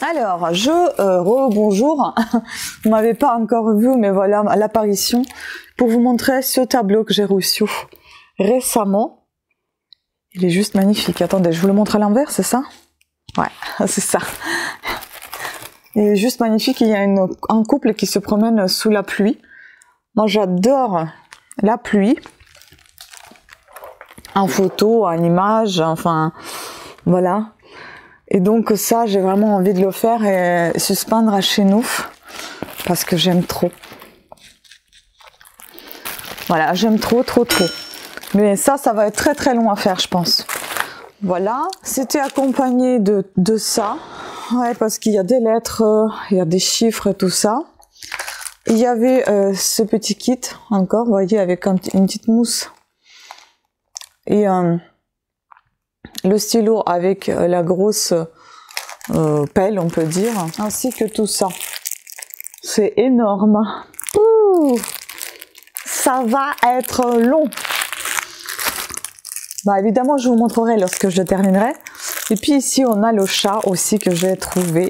Alors, rebonjour. Vous m'avez pas encore vu, mais voilà l'apparition pour vous montrer ce tableau que j'ai reçu récemment. Il est juste magnifique. Attendez, je vous le montre à l'envers, c'est ça? Ouais, c'est ça. Il est juste magnifique. Il y a un couple qui se promène sous la pluie. Moi, j'adore la pluie. En photo, en image, enfin, voilà. Et donc ça, j'ai vraiment envie de le faire et suspendre chez nous parce que j'aime trop. Voilà, j'aime trop. Mais ça va être très long à faire, je pense. Voilà, c'était accompagné de ça. Ouais, parce qu'il y a des lettres, il y a des chiffres et tout ça. Il y avait ce petit kit encore, vous voyez, avec une petite mousse. Et le stylo avec la grosse pelle, on peut dire, ainsi que tout ça. C'est énorme. Ouh, ça va être long. Bah évidemment, je vous montrerai lorsque je terminerai. Et puis ici, on a le chat aussi que j'ai trouvé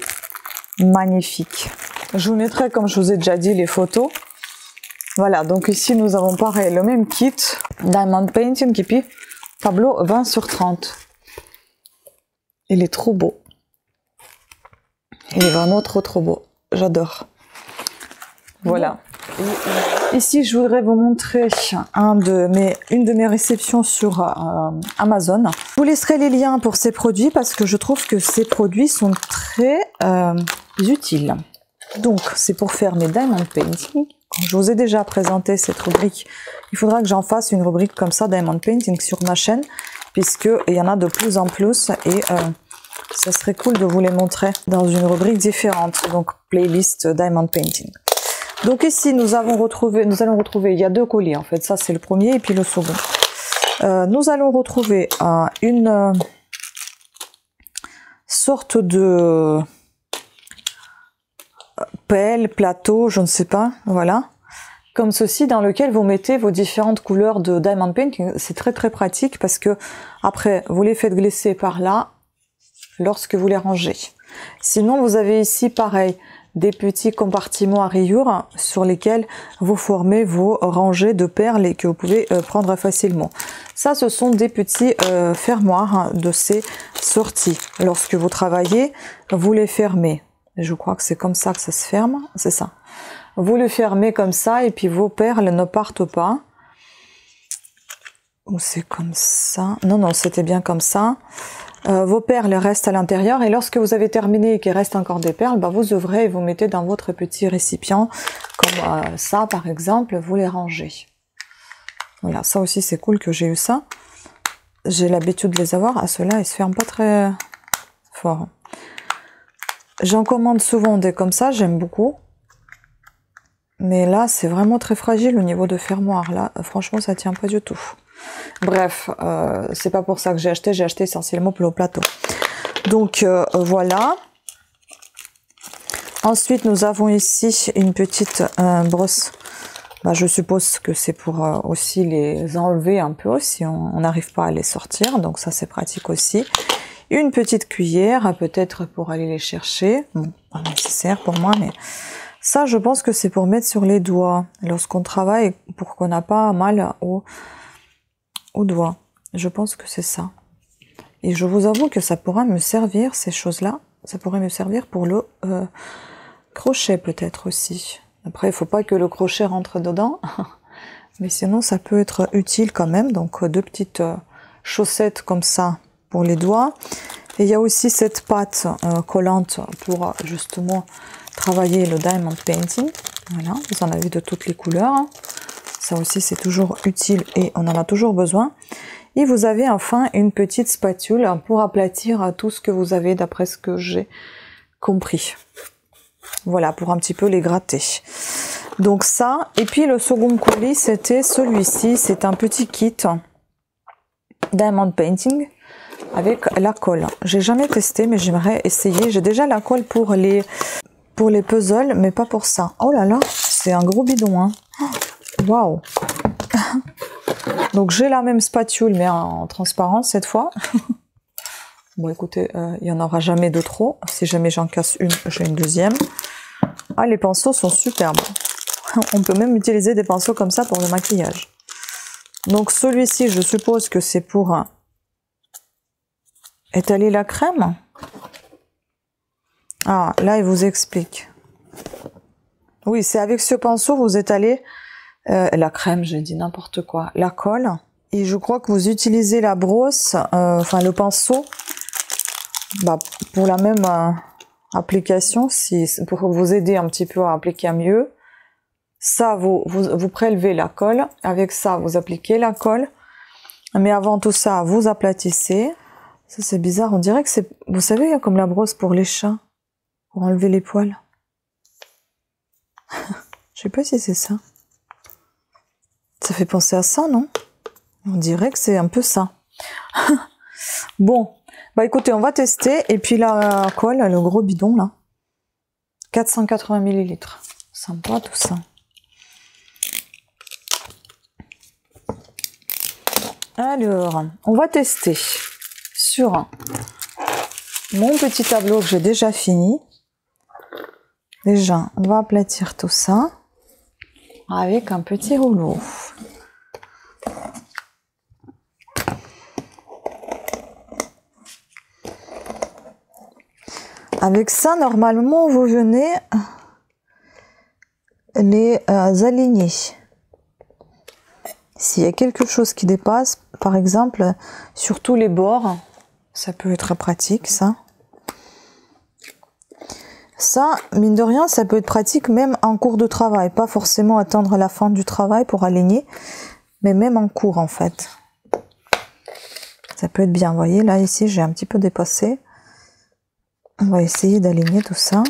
magnifique. Je vous mettrai, comme je vous ai déjà dit, les photos. Voilà, donc ici, nous avons pareil, le même kit Diamond Painting, et puis tableau 20/30. Il est trop beau. Il est vraiment trop beau. J'adore. Voilà. Et ici, je voudrais vous montrer une de mes réceptions sur Amazon. Je vous laisserai les liens pour ces produits parce que je trouve que ces produits sont très utiles. Donc, c'est pour faire mes Diamond Painting. Quand je vous ai déjà présenté cette rubrique, il faudra que j'en fasse une rubrique comme ça, Diamond Painting, sur ma chaîne, puisqu'il y en a de plus en plus et ça serait cool de vous les montrer dans une rubrique différente, donc playlist Diamond Painting. Donc ici, nous allons retrouver, il y a deux colliers en fait, ça c'est le premier et puis le second. Nous allons retrouver une sorte de pelle, plateau, je ne sais pas, voilà, comme ceci, dans lequel vous mettez vos différentes couleurs de Diamond Painting. C'est très pratique parce que après, vous les faites glisser par là lorsque vous les rangez. Sinon, vous avez ici, pareil, des petits compartiments à rayures sur lesquels vous formez vos rangées de perles et que vous pouvez prendre facilement. Ça, ce sont des petits fermoirs de ces sorties. Lorsque vous travaillez, vous les fermez. Je crois que c'est comme ça que ça se ferme, c'est ça. Vous le fermez comme ça et puis vos perles ne partent pas. Ou c'est comme ça. Non, c'était bien comme ça. Vos perles restent à l'intérieur et lorsque vous avez terminé et qu'il reste encore des perles, bah vous ouvrez et vous mettez dans votre petit récipient comme ça par exemple, vous les rangez. Voilà, ça aussi c'est cool que j'ai eu ça. J'ai l'habitude de les avoir. Ah, ceux-là ils se ferment pas très fort. J'en commande souvent des comme ça, j'aime beaucoup. Mais là c'est vraiment très fragile au niveau de fermoir. Là franchement ça tient pas du tout. Bref, c'est pas pour ça que j'ai acheté essentiellement pour le plateau. Donc voilà. Ensuite nous avons ici une petite brosse. Bah, je suppose que c'est pour aussi les enlever un peu si on n'arrive pas à les sortir. Donc ça c'est pratique aussi. Une petite cuillère peut-être pour aller les chercher. Bon, pas nécessaire pour moi, mais ça je pense que c'est pour mettre sur les doigts lorsqu'on travaille pour qu'on n'a pas mal au doigt. Je pense que c'est ça. Et je vous avoue que ça pourra me servir, ces choses-là. Ça pourrait me servir pour le crochet peut-être aussi. Après, il faut pas que le crochet rentre dedans. Mais sinon, ça peut être utile quand même. Donc, deux petites chaussettes comme ça pour les doigts. Et il y a aussi cette pâte collante pour justement travailler le Diamond Painting. Voilà, vous en avez de toutes les couleurs. Ça aussi, c'est toujours utile et on en a toujours besoin. Et vous avez enfin une petite spatule pour aplatir tout ce que vous avez d'après ce que j'ai compris. Voilà, pour un petit peu les gratter. Donc ça, et puis le second colis, c'était celui-ci. C'est un petit kit Diamond Painting avec la colle. J'ai jamais testé, mais j'aimerais essayer. J'ai déjà la colle pour les puzzles, mais pas pour ça. Oh là là, c'est un gros bidon, hein. Waouh. Donc j'ai la même spatule, mais en transparence cette fois. Bon, écoutez, il n'y en aura jamais de trop. Si jamais j'en casse une, j'ai une deuxième. Ah, les pinceaux sont superbes. On peut même utiliser des pinceaux comme ça pour le maquillage. Donc celui-ci, je suppose que c'est pour étaler la crème. Ah, là, il vous explique. Oui, c'est avec ce pinceau, vous étalez la crème, j'ai dit n'importe quoi, la colle. Et je crois que vous utilisez la brosse, enfin le pinceau, bah, pour la même application, pour vous aider un petit peu à appliquer mieux. Ça, vous prélevez la colle. Avec ça, vous appliquez la colle. Mais avant tout ça, vous aplatissez. Ça, c'est bizarre. On dirait que c'est, vous savez, comme la brosse pour les chats, pour enlever les poils. Je sais pas si c'est ça. Ça fait penser à ça, non? On dirait que c'est un peu ça. Bon, bah écoutez, on va tester. Et puis la colle, le gros bidon là, 480 ml. Sympa tout ça. Alors, on va tester sur mon petit tableau que j'ai déjà fini. Déjà, on va aplatir tout ça avec un petit rouleau. Avec ça, normalement, vous venez les aligner. S'il y a quelque chose qui dépasse, par exemple, sur tous les bords, ça peut être pratique, ça. Ça, mine de rien, ça peut être pratique même en cours de travail. Pas forcément attendre la fin du travail pour aligner, mais même en cours, en fait. Ça peut être bien, vous voyez, là, ici, j'ai un petit peu dépassé. On va essayer d'aligner tout ça.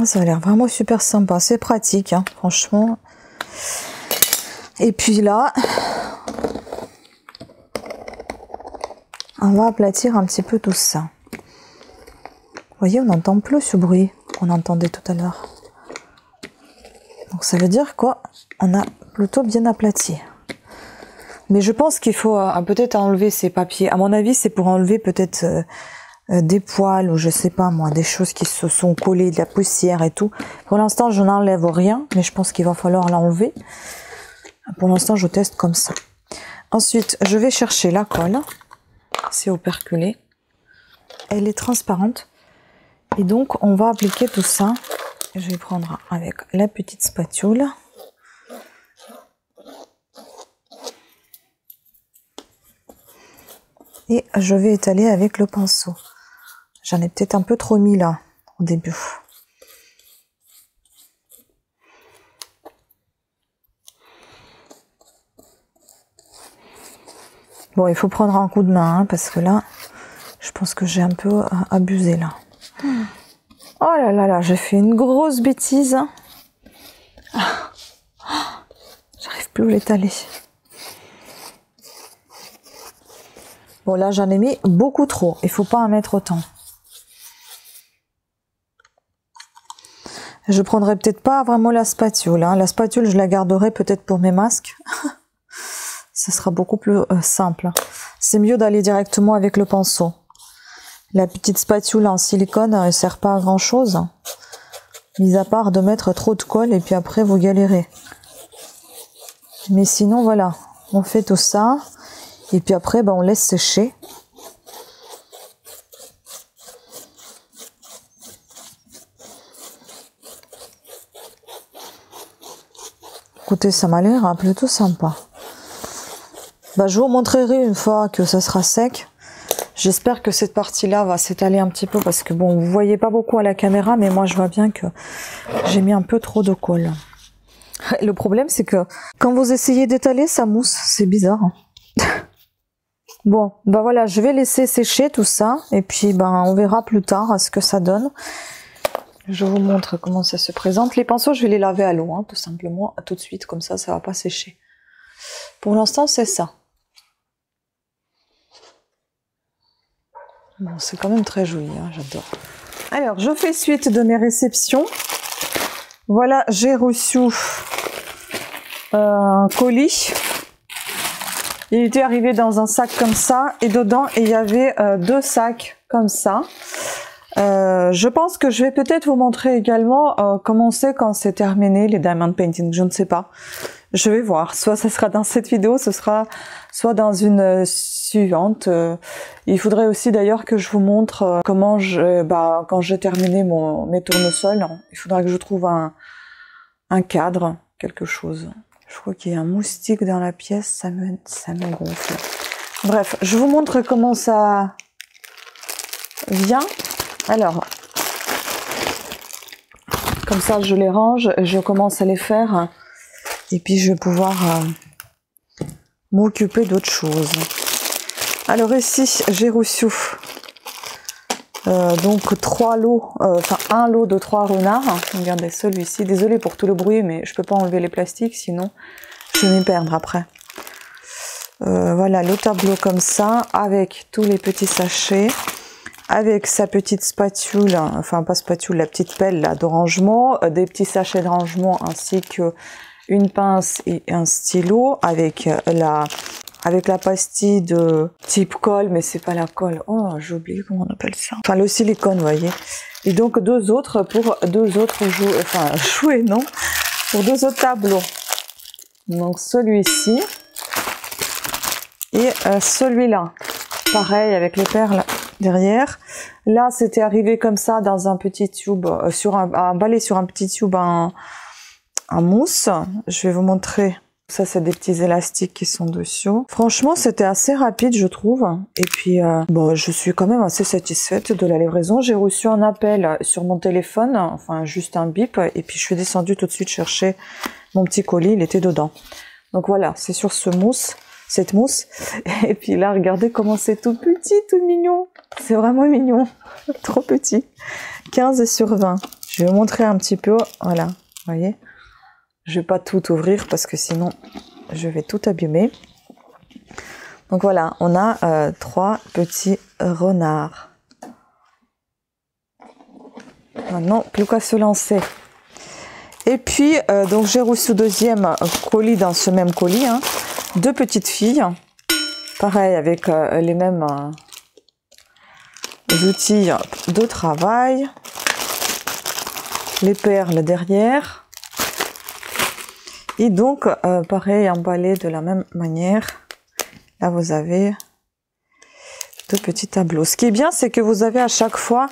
Ça a l'air vraiment super sympa, c'est pratique, hein, franchement. Et puis là, on va aplatir un petit peu tout ça. Vous voyez, on n'entend plus ce bruit qu'on entendait tout à l'heure. Donc ça veut dire quoi? On a plutôt bien aplati. Mais je pense qu'il faut peut-être enlever ces papiers. À mon avis, c'est pour enlever peut-être des poils ou je sais pas moi, des choses qui se sont collées, de la poussière et tout. Pour l'instant, je n'enlève rien, mais je pense qu'il va falloir l'enlever. Pour l'instant, je teste comme ça. Ensuite, je vais chercher la colle. C'est operculé. Elle est transparente. Et donc, on va appliquer tout ça. Je vais prendre avec la petite spatule. Et je vais étaler avec le pinceau. J'en ai peut-être un peu trop mis là, au début. Bon, il faut prendre un coup de main, hein, parce que là, je pense que j'ai un peu abusé là. Oh là là là, j'ai fait une grosse bêtise. J'arrive plus à l'étaler. Bon, là, j'en ai mis beaucoup trop. Il faut pas en mettre autant. Je prendrai peut-être pas vraiment la spatule. Hein. La spatule, je la garderai peut-être pour mes masques. Ce sera beaucoup plus simple. C'est mieux d'aller directement avec le pinceau. La petite spatule en silicone, elle sert pas à grand chose. Mis à part de mettre trop de colle et puis après vous galérez. Mais sinon, voilà. On fait tout ça. Et puis après, ben, on laisse sécher. Écoutez, ça m'a l'air plutôt sympa. Ben, je vous montrerai une fois que ça sera sec. J'espère que cette partie-là va s'étaler un petit peu parce que bon, vous voyez pas beaucoup à la caméra, mais moi je vois bien que j'ai mis un peu trop de colle. Le problème, c'est que quand vous essayez d'étaler, ça mousse. C'est bizarre. Bon, ben voilà, je vais laisser sécher tout ça et puis ben on verra plus tard ce que ça donne. Je vous montre comment ça se présente. Les pinceaux, je vais les laver à l'eau, hein, tout simplement, tout de suite, comme ça va pas sécher. Pour l'instant, c'est ça. Bon, c'est quand même très joli, hein, j'adore. Alors, je fais suite de mes réceptions. Voilà, j'ai reçu un colis. Il était arrivé dans un sac comme ça et dedans il y avait 2 sacs comme ça. Je pense que je vais peut-être vous montrer également comment c'est quand c'est terminé les diamond painting, je ne sais pas. Je vais voir, soit ce sera dans cette vidéo, ce sera soit dans une suivante. Il faudrait aussi d'ailleurs que je vous montre comment quand j'ai terminé mes tournesols, il faudra que je trouve un cadre, quelque chose. Je crois qu'il y a un moustique dans la pièce, ça me gonfle. Bref, je vous montre comment ça vient. Alors, comme ça je les range, je commence à les faire et puis je vais pouvoir m'occuper d'autre chose. Alors ici j'ai reçu donc 3 lots, enfin un lot de 3 renards. Regardez celui-ci, désolé pour tout le bruit mais je peux pas enlever les plastiques sinon je vais m'y perdre après. Voilà le tableau comme ça avec tous les petits sachets. Avec sa petite spatule, enfin pas spatule, la petite pelle là de rangement, des petits sachets de rangement ainsi que une pince et un stylo avec la pastille de type colle, mais c'est pas la colle. Oh, j'ai oublié comment on appelle ça. Enfin le silicone, vous voyez. Et donc 2 autres pour 2 autres jouets, enfin jouets non, pour 2 autres tableaux. Donc celui-ci et celui-là. Pareil avec les perles derrière. Là, c'était arrivé comme ça dans un petit tube, emballé sur un petit tube en mousse. Je vais vous montrer. Ça, c'est des petits élastiques qui sont dessus. Franchement, c'était assez rapide, je trouve. Et puis, bon, je suis quand même assez satisfaite de la livraison. J'ai reçu un appel sur mon téléphone, enfin, juste un bip. Et puis, je suis descendue tout de suite chercher mon petit colis. Il était dedans. Donc voilà, c'est sur cette mousse. Et puis là, regardez comment c'est tout petit, tout mignon. C'est vraiment mignon. Trop petit. 15 sur 20. Je vais vous montrer un petit peu. Voilà, vous voyez. Je vais pas tout ouvrir parce que sinon, je vais tout abîmer. Donc voilà, on a 3 petits renards. Maintenant, plus qu'à se lancer. Et puis, donc j'ai reçu deuxième colis dans ce même colis. 2 petites filles. Pareil, avec les mêmes outils de travail. Les perles derrière. Et donc, pareil, emballé de la même manière. Là, vous avez 2 petits tableaux. Ce qui est bien, c'est que vous avez à chaque fois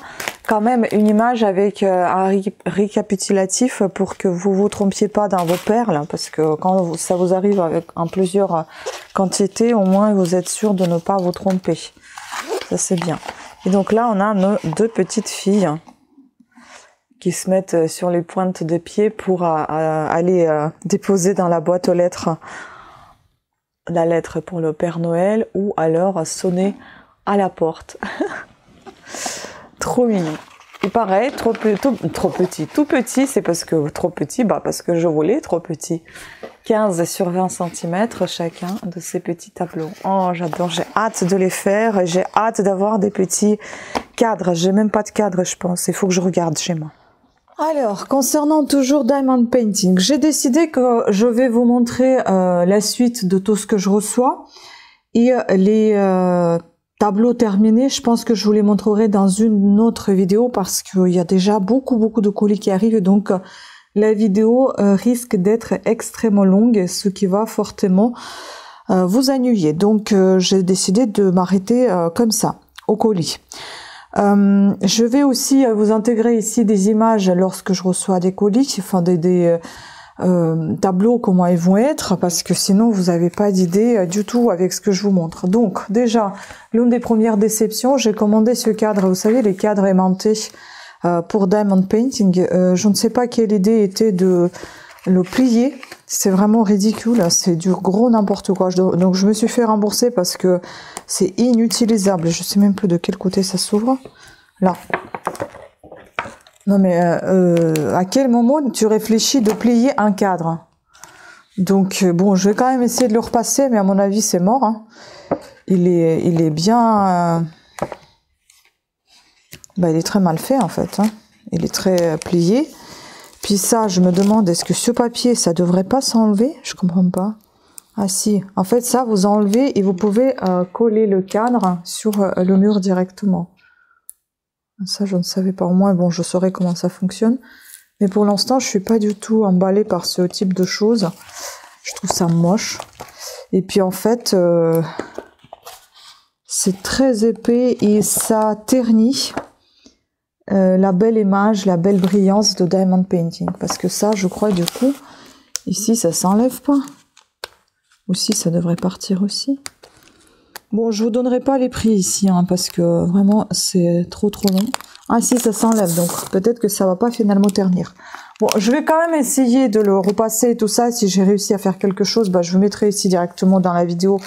quand même une image avec un récapitulatif pour que vous vous trompiez pas dans vos perles. Parce que quand ça vous arrive avec en plusieurs quantités, au moins vous êtes sûr de ne pas vous tromper. Ça, c'est bien. Et donc là, on a nos 2 petites filles qui se mettent sur les pointes des pieds pour aller déposer dans la boîte aux lettres la lettre pour le Père Noël ou alors sonner à la porte. Trop mignon. Et pareil, tout petit, c'est parce que trop petit, parce que je voulais trop petit. 15 sur 20 cm chacun de ces petits tableaux. Oh, j'adore, j'ai hâte de les faire et j'ai hâte d'avoir des petits cadres. J'ai même pas de cadre, je pense. Il faut que je regarde chez moi. Alors, concernant toujours Diamond Painting, j'ai décidé que je vais vous montrer la suite de tout ce que je reçois et les tableaux terminés. Je pense que je vous les montrerai dans une autre vidéo parce qu'il y a déjà beaucoup de colis qui arrivent et donc la vidéo risque d'être extrêmement longue, ce qui va fortement vous ennuyer. Donc, j'ai décidé de m'arrêter comme ça, au colis. Je vais aussi vous intégrer ici des images lorsque je reçois des colis, enfin des tableaux, comment ils vont être, parce que sinon vous n'avez pas d'idée du tout avec ce que je vous montre. Donc déjà, l'une des premières déceptions, j'ai commandé ce cadre, vous savez, les cadres aimantés pour Diamond Painting. Je ne sais pas quelle idée était de le plier, c'est vraiment ridicule, c'est du gros n'importe quoi. Donc je me suis fait rembourser parce que c'est inutilisable. Je sais même plus de quel côté ça s'ouvre. Là. Non mais à quel moment tu réfléchis de plier un cadre? Donc bon, je vais quand même essayer de le repasser, mais à mon avis c'est mort. Hein. Il est bien... il est très mal fait en fait. Hein. Il est très plié. Puis ça, je me demande, est-ce que ce papier, ça devrait pas s'enlever? Je comprends pas. Ah si, en fait ça, vous enlevez et vous pouvez coller le cadre sur le mur directement. Ça, je ne savais pas. Au moins, bon, je saurais comment ça fonctionne. Mais pour l'instant, je suis pas du tout emballée par ce type de choses. Je trouve ça moche. Et puis en fait, c'est très épais et ça ternit la belle image, la belle brillance de Diamond Painting. Parce que ça, je crois, du coup, ici, ça s'enlève pas. Ou si, ça devrait partir aussi. Bon, je vous donnerai pas les prix ici, hein, parce que vraiment, c'est trop long. Ah si, ça s'enlève, donc peut-être que ça va pas finalement ternir. Bon, je vais quand même essayer de le repasser et tout ça. Si j'ai réussi à faire quelque chose, bah, je vous mettrai ici directement dans la vidéo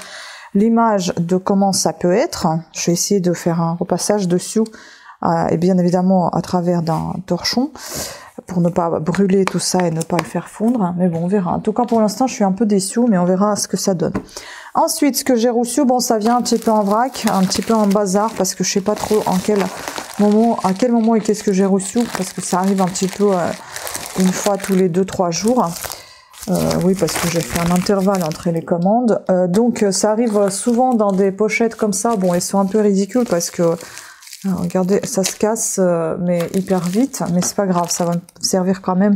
l'image de comment ça peut être. Je vais essayer de faire un repassage dessus, et bien évidemment à travers d'un torchon, pour ne pas brûler tout ça et ne pas le faire fondre. Mais bon, on verra. En tout cas, pour l'instant, je suis un peu déçue, mais on verra ce que ça donne. Ensuite, ce que j'ai reçu, bon, ça vient un petit peu en vrac, un petit peu en bazar, parce que je sais pas trop à quel moment et qu'est-ce que j'ai reçu, parce que ça arrive un petit peu une fois tous les 2-3 jours. Oui, parce que j'ai fait un intervalle entre les commandes. Donc, ça arrive souvent dans des pochettes comme ça. Bon, elles sont un peu ridicules parce que regardez, ça se casse, mais hyper vite. Mais c'est pas grave, ça va me servir quand même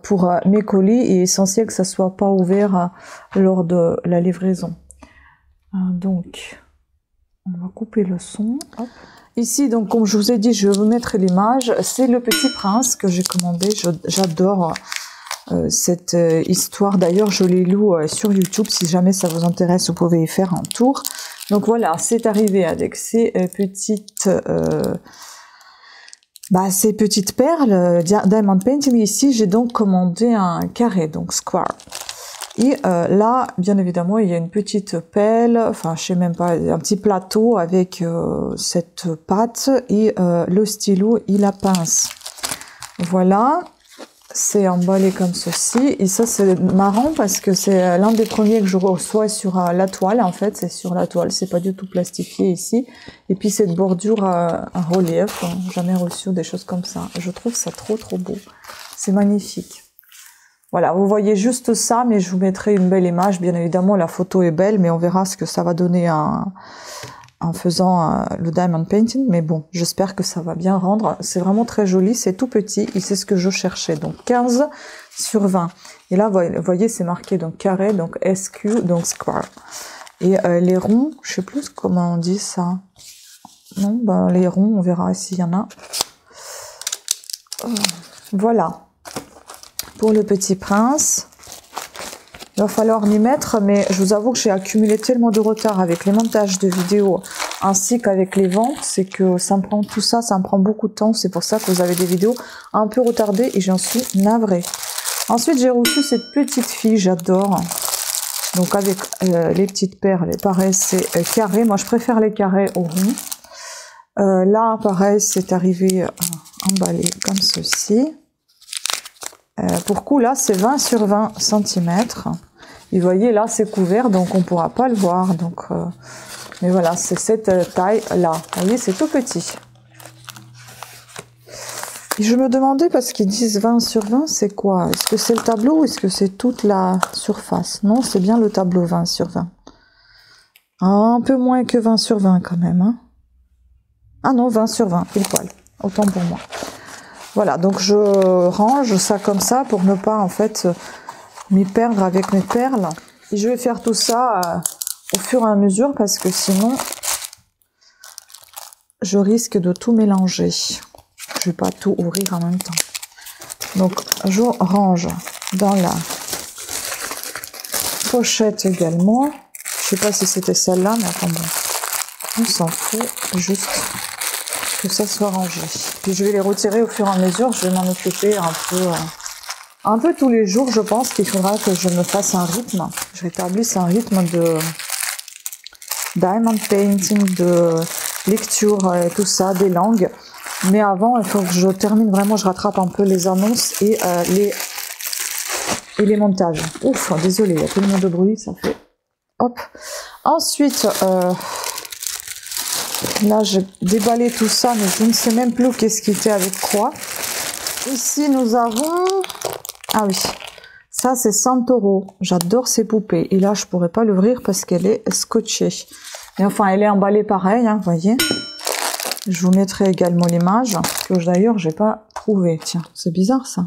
pour mes colis. Et essentiel que ça soit pas ouvert lors de la livraison. Donc, on va couper le son. Hop. Ici, donc, comme je vous ai dit, je vais vous mettre l'image. C'est Le Petit Prince que j'ai commandé. J'adore cette histoire. D'ailleurs, je l'ai lu sur YouTube. Si jamais ça vous intéresse, vous pouvez y faire un tour. Donc voilà, c'est arrivé avec ces petites perles Diamond Painting. Ici, j'ai donc commandé un carré, donc square. Et là, bien évidemment, il y a une petite pelle, enfin, je sais même pas, un petit plateau avec cette pâte et le stylo et la pince. Voilà. C'est emballé comme ceci, et ça c'est marrant parce que c'est l'un des premiers que je reçois sur la toile. En fait, c'est sur la toile, c'est pas du tout plastifié ici. Et puis cette bordure en relief, jamais reçu des choses comme ça. Je trouve ça trop beau, c'est magnifique. Voilà, vous voyez juste ça, mais je vous mettrai une belle image. Bien évidemment, la photo est belle, mais on verra ce que ça va donner en faisant le Diamond Painting. Mais bon, j'espère que ça va bien rendre. C'est vraiment très joli, c'est tout petit et c'est ce que je cherchais. Donc 15 sur 20. Et là, vous voyez, c'est marqué donc carré, donc SQ, donc square. Et les ronds, je sais plus comment on dit ça. Non, ben les ronds, on verra s'il y en a. Voilà. Pour Le Petit Prince. Il va falloir m'y mettre, mais je vous avoue que j'ai accumulé tellement de retard avec les montages de vidéos ainsi qu'avec les ventes, c'est que ça me prend tout ça, ça me prend beaucoup de temps. C'est pour ça que vous avez des vidéos un peu retardées et j'en suis navrée. Ensuite, j'ai reçu cette petite fille, j'adore. Donc avec les petites perles, pareil, c'est carré. Moi, je préfère les carrés au rond. Là, pareil, c'est arrivé emballé comme ceci. Pour coup, là, c'est 20 sur 20 cm. Et vous voyez, là, c'est couvert, donc on ne pourra pas le voir. Donc, mais voilà, c'est cette taille-là. Vous voyez, c'est tout petit. Et je me demandais, parce qu'ils disent 20 sur 20, c'est quoi? Est-ce que c'est le tableau ou est-ce que c'est toute la surface? Non, c'est bien le tableau 20 sur 20. Un peu moins que 20 sur 20 quand même. Hein. Ah non, 20 sur 20, pile poil. Autant pour moi. Voilà, donc je range ça comme ça pour ne pas en fait m'y perdre avec mes perles. Et je vais faire tout ça au fur et à mesure parce que sinon je risque de tout mélanger. Je vais pas tout ouvrir en même temps. Donc je range dans la pochette également. Je sais pas si c'était celle-là, mais enfin bon, on s'en fout, juste que ça soit rangé. Puis je vais les retirer au fur et à mesure, je vais m'en occuper un peu tous les jours. Je pense qu'il faudra que je me fasse un rythme, je rétablisse un rythme de Diamond Painting, de lecture et tout ça, des langues. Mais avant, il faut que je termine vraiment, je rattrape un peu les annonces et les montages. Ouf, désolé, il y a tellement de bruit, ça fait... Hop. Ensuite... là, j'ai déballé tout ça, mais je ne sais même plus qu'est-ce qui était avec quoi. Ici, nous avons... Ah oui, ça c'est Santoro. J'adore ces poupées. Et là, je pourrais pas l'ouvrir parce qu'elle est scotchée. Mais enfin, elle est emballée pareil, hein, vous voyez. Je vous mettrai également l'image, que d'ailleurs, j'ai pas trouvé. Tiens, c'est bizarre ça.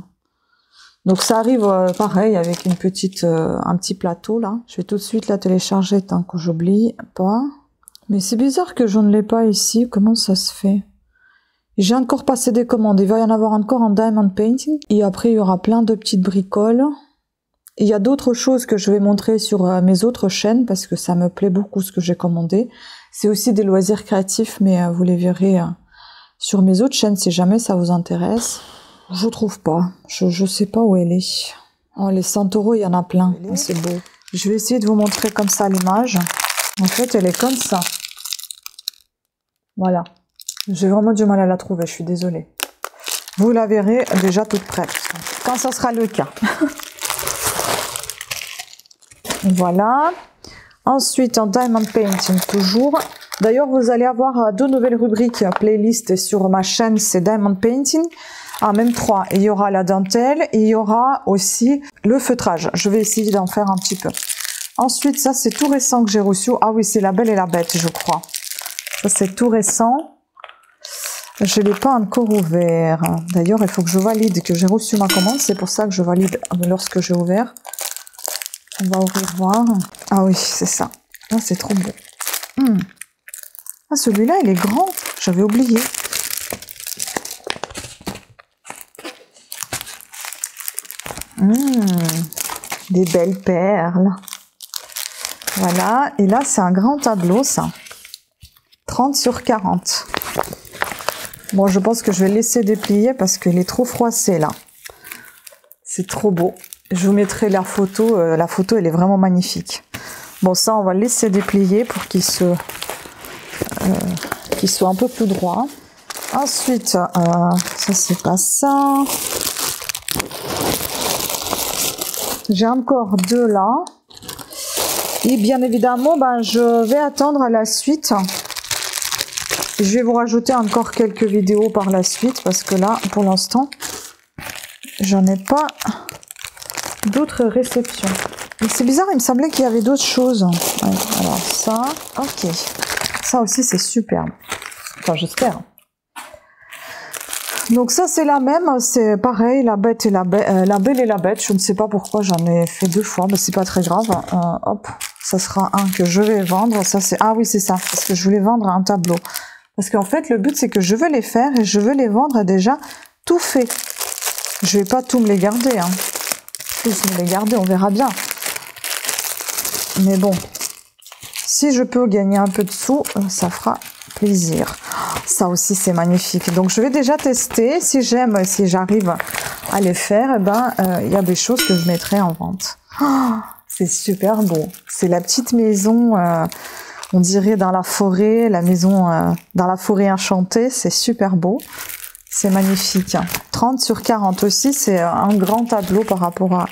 Donc ça arrive pareil avec une petite, un petit plateau là. Je vais tout de suite la télécharger tant que j'oublie pas. Mais c'est bizarre que je ne l'ai pas ici. Comment ça se fait? J'ai encore passé des commandes. Il va y en avoir encore en diamond painting. Et après il y aura plein de petites bricoles. Il y a d'autres choses que je vais montrer sur mes autres chaînes parce que ça me plaît beaucoup ce que j'ai commandé. C'est aussi des loisirs créatifs, mais vous les verrez sur mes autres chaînes si jamais ça vous intéresse. Je trouve pas. Je sais pas où elle est. Oh, les Santoro, il y en a plein. Oh, c'est beau. Je vais essayer de vous montrer comme ça l'image. En fait, elle est comme ça. Voilà. J'ai vraiment du mal à la trouver, je suis désolée. Vous la verrez déjà toute prête. Quand ça sera le cas. Voilà. Ensuite, en diamond painting toujours. D'ailleurs, vous allez avoir 2 nouvelles rubriques playlist sur ma chaîne, c'est diamond painting. Ah, même 3. Il y aura la dentelle et il y aura aussi le feutrage. Je vais essayer d'en faire un petit peu. Ensuite, ça, c'est tout récent que j'ai reçu. Ah oui, c'est La Belle et la Bête, je crois. Ça, c'est tout récent. Je ne l'ai pas encore ouvert. D'ailleurs, il faut que je valide que j'ai reçu ma commande. C'est pour ça que je valide lorsque j'ai ouvert. On va ouvrir voir. Ah oui, c'est ça. Ah, c'est trop beau. Ah, celui-là, il est grand. J'avais oublié. Des belles perles. Voilà. Et là, c'est un grand tableau, ça. 30 sur 40. Bon, je pense que je vais le laisser déplier parce qu'il est trop froissé, là. C'est trop beau. Je vous mettrai la photo. La photo, elle est vraiment magnifique. Bon, ça, on va le laisser déplier pour qu'il soit un peu plus droit. Ensuite, ça, c'est pas ça. J'ai encore 2 là. Et bien évidemment, je vais attendre à la suite. Je vais vous rajouter encore quelques vidéos par la suite parce que là, pour l'instant, j'en ai pas d'autres réceptions. Mais c'est bizarre, il me semblait qu'il y avait d'autres choses. Ouais, alors ça, ok. Ça aussi, c'est superbe. Enfin, j'espère. Donc ça, c'est la même. C'est pareil, La Bête et la Belle et la Bête. Je ne sais pas pourquoi j'en ai fait 2 fois, mais c'est pas très grave. Hop, ça sera un que je vais vendre. Ça, c'est... Ah oui, c'est ça, parce que je voulais vendre un tableau. Parce qu'en fait, le but, c'est que je veux les faire et je veux les vendre déjà tout fait. Je vais pas tout me les garder, hein. Tous me les garder, on verra bien. Mais bon, si je peux gagner un peu de sous, ça fera plaisir. Ça aussi, c'est magnifique. Donc, je vais déjà tester. Si j'aime, si j'arrive à les faire, il y a des choses que je mettrai en vente. Oh, c'est super beau. C'est la petite maison, on dirait dans la forêt, la maison dans la forêt enchantée. C'est super beau. C'est magnifique. 30 sur 40 aussi, c'est un grand tableau par rapport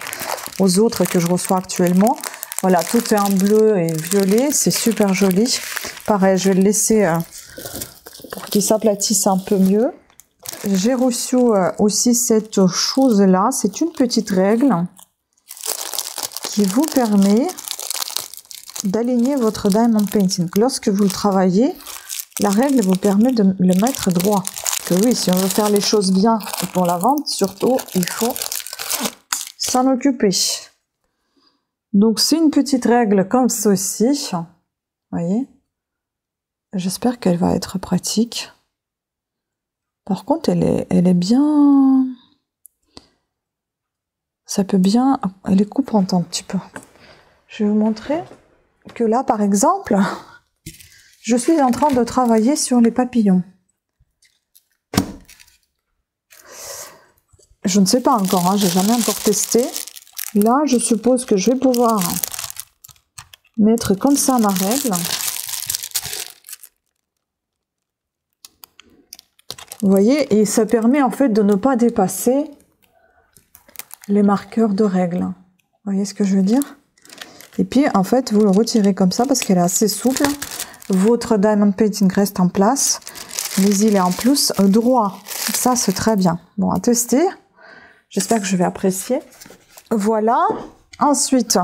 aux autres que je reçois actuellement. Voilà, tout est en bleu et violet, c'est super joli. Pareil, je vais le laisser pour qu'il s'aplatisse un peu mieux. J'ai reçu aussi cette chose-là, c'est une petite règle qui vous permet d'aligner votre diamond painting. Lorsque vous le travaillez, la règle vous permet de le mettre droit. Que oui, si on veut faire les choses bien pour la vente, surtout, il faut s'en occuper. Donc, c'est une petite règle comme ceci. Vous voyez? J'espère qu'elle va être pratique. Par contre, elle est bien... Ça peut bien... Elle est coupante un petit peu. Je vais vous montrer que là, par exemple, je suis en train de travailler sur les papillons. Je ne sais pas encore, hein, j'ai jamais encore testé. Là, je suppose que je vais pouvoir mettre comme ça ma règle. Vous voyez, et ça permet en fait de ne pas dépasser les marqueurs de règle. Vous voyez ce que je veux dire? Et puis, en fait, vous le retirez comme ça parce qu'elle est assez souple. Votre diamond painting reste en place, mais il est en plus droit. Ça, c'est très bien. Bon, à tester. J'espère que je vais apprécier. Voilà. Ensuite,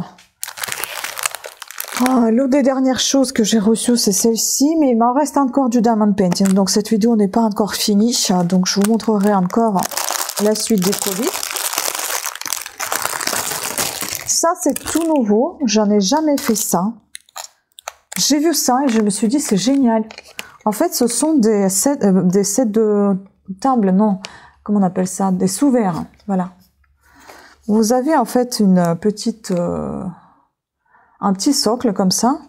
l'une des dernières choses que j'ai reçues, c'est celle-ci. Mais il m'en reste encore du diamond painting. Donc, cette vidéo n'est pas encore finie. Donc, je vous montrerai encore la suite des colis. Ça, c'est tout nouveau. J'en ai jamais fait ça. J'ai vu ça et je me suis dit, c'est génial. En fait, ce sont des sets de table, non, comment on appelle ça? Des sous-verres, voilà. Vous avez en fait une petite, un petit socle comme ça.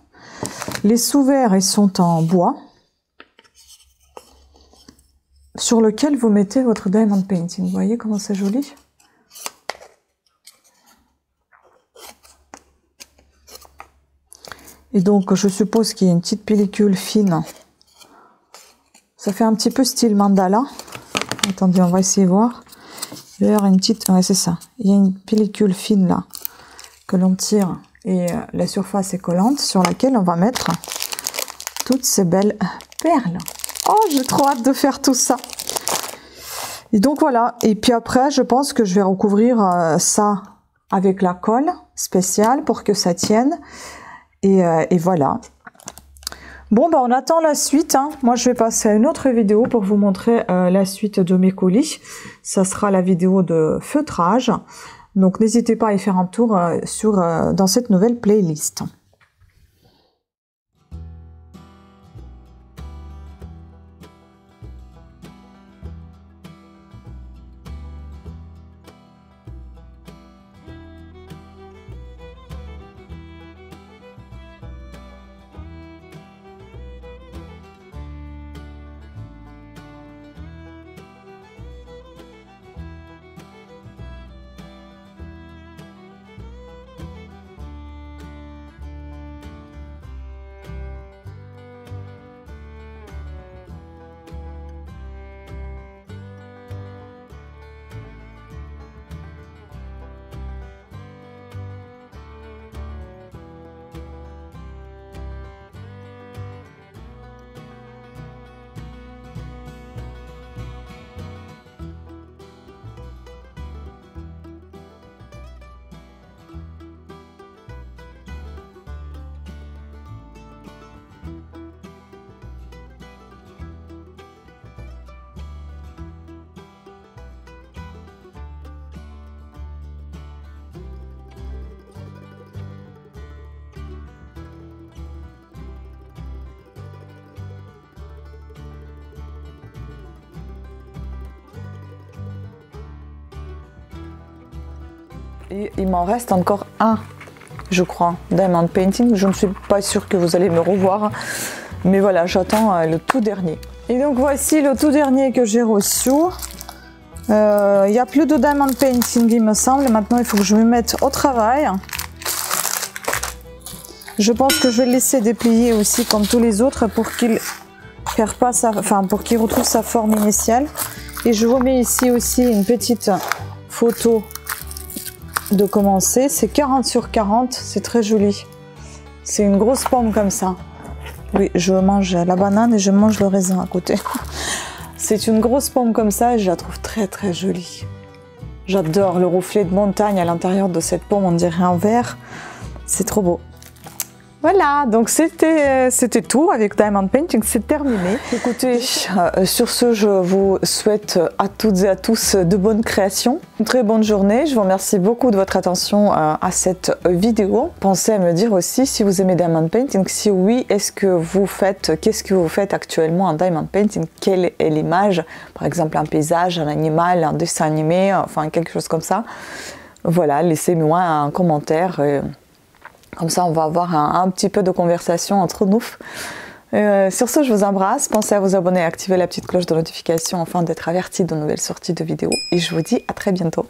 Les sous-verres, ils sont en bois, sur lequel vous mettez votre diamond painting. Vous voyez comment c'est joli? Et donc, je suppose qu'il y a une petite pellicule fine. Ça fait un petit peu style mandala. Attendez, on va essayer de voir. Il y a une petite... Ouais, c'est ça. Il y a une pellicule fine là, que l'on tire. Et la surface est collante, sur laquelle on va mettre toutes ces belles perles. Oh, j'ai trop hâte de faire tout ça. Et donc, voilà. Et puis après, je pense que je vais recouvrir ça avec la colle spéciale pour que ça tienne. Et voilà. Bon, bah on attend la suite. Hein. Moi, je vais passer à une autre vidéo pour vous montrer la suite de mes colis. Ça sera la vidéo de feutrage. Donc, n'hésitez pas à y faire un tour dans cette nouvelle playlist. Et il m'en reste encore un, je crois, diamond painting. Je ne suis pas sûre que vous allez me revoir. Mais voilà, j'attends le tout dernier. Et donc voici le tout dernier que j'ai reçu. Il n'y a plus de diamond painting, il me semble. Maintenant, il faut que je me mette au travail. Je pense que je vais le laisser déplier aussi comme tous les autres pour qu'il retrouve sa forme initiale. Et je vous mets ici aussi une petite photo de commencer. C'est 40 sur 40, c'est très joli. C'est une grosse pomme comme ça. Oui, je mange la banane et je mange le raisin à côté. C'est une grosse pomme comme ça et je la trouve très très jolie. J'adore le reflet de montagne à l'intérieur de cette pomme, on dirait un verre. C'est trop beau. Voilà, donc c'était tout avec Diamond Painting, c'est terminé. Écoutez, sur ce, je vous souhaite à toutes et à tous de bonnes créations. Une très bonne journée, je vous remercie beaucoup de votre attention à cette vidéo. Pensez à me dire aussi si vous aimez Diamond Painting, si oui, qu'est-ce que vous faites actuellement en Diamond Painting, quelle est l'image, par exemple un paysage, un animal, un dessin animé, enfin quelque chose comme ça. Voilà, laissez-moi un commentaire. Comme ça, on va avoir un petit peu de conversation entre nous. Sur ce, je vous embrasse. Pensez à vous abonner et activer la petite cloche de notification afin d'être averti de nouvelles sorties de vidéos. Et je vous dis à très bientôt.